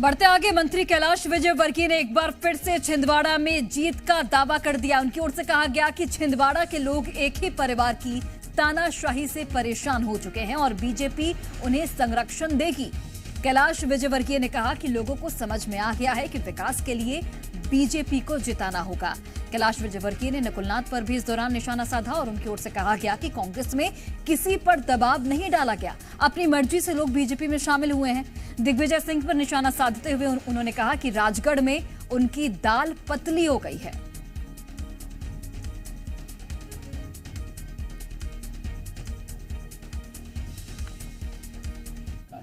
बढ़ते आगे, मंत्री कैलाश विजयवर्गीय ने एक बार फिर से छिंदवाड़ा में जीत का दावा कर दिया। उनकी ओर से कहा गया कि छिंदवाड़ा के लोग एक ही परिवार की तानाशाही से परेशान हो चुके हैं और बीजेपी उन्हें संरक्षण देगी। कैलाश विजयवर्गीय ने कहा कि लोगों को समझ में आ गया है कि विकास के लिए बीजेपी को जिताना होगा। कैलाश विजयवर्गीय ने नकुलनाथ पर भी इस दौरान निशाना साधा और उनकी ओर से कहा गया कि कांग्रेस में किसी पर दबाव नहीं डाला गया, अपनी मर्जी से लोग बीजेपी में शामिल हुए हैं। दिग्विजय सिंह पर निशाना साधते हुए उन्होंने कहा कि राजगढ़ में उनकी दाल पतली हो गई है।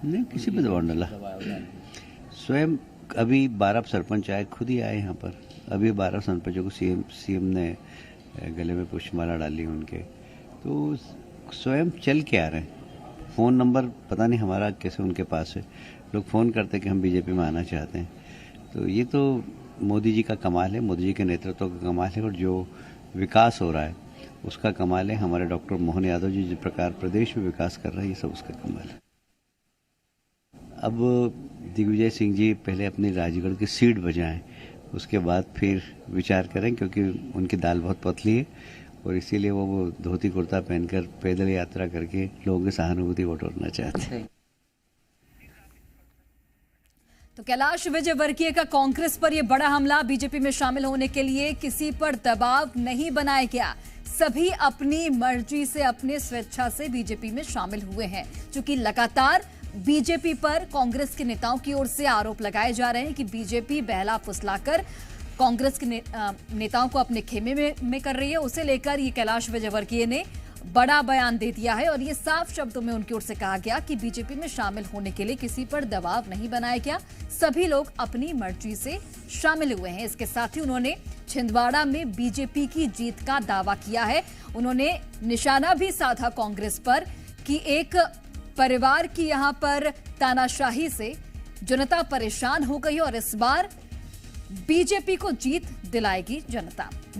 नहीं, किसी पे दबाव डाला। स्वयं अभी 12 सरपंच आए, खुद ही आए यहाँ पर। अभी 12 सरपंचों को सीएम ने गले में पुष्पमाला डाली उनके, तो स्वयं चल के आ रहे हैं। फ़ोन नंबर पता नहीं हमारा कैसे उनके पास है। लोग फ़ोन करते कि हम बीजेपी में आना चाहते हैं। तो ये तो मोदी जी का कमाल है, मोदी जी के नेतृत्व का कमाल है, और जो विकास हो रहा है उसका कमाल है। हमारे डॉक्टर मोहन यादव जी जिस प्रकार प्रदेश में विकास कर रहे हैं, ये सब उसका कमाल है। अब दिग्विजय सिंह जी पहले अपनी राजगढ़ की सीट बजाएं, उसके बाद फिर विचार करें, क्योंकि उनकी दाल बहुत पतली है और इसीलिए वो धोती कुर्ता पहनकर पैदल यात्रा करके लोगों की सहानुभूति बटोरना चाहते हैं। तो कैलाश विजयवर्गीय का कांग्रेस पर यह बड़ा हमला। बीजेपी में शामिल होने के लिए किसी पर दबाव नहीं बनाया गया, सभी अपनी मर्जी से, अपने स्वेच्छा से बीजेपी में शामिल हुए हैं। चूंकि लगातार बीजेपी पर कांग्रेस के नेताओं की ओर से आरोप लगाए जा रहे हैं कि बीजेपी बहला फुसलाकर कांग्रेस के नेताओं को अपने खेमे में कर रही है, उसे लेकर ये कैलाश विजयवर्गीय ने बड़ा बयान दे दिया है और ये साफ शब्दों में उनकी ओर से कहा गया कि बीजेपी में शामिल होने के लिए किसी पर दबाव नहीं बनाया गया, सभी लोग अपनी मर्जी से शामिल हुए हैं। इसके साथ ही उन्होंने छिंदवाड़ा में बीजेपी की जीत का दावा किया है। उन्होंने निशाना भी साधा कांग्रेस पर कि एक परिवार की यहां पर तानाशाही से जनता परेशान हो गई और इस बार बीजेपी को जीत दिलाएगी जनता।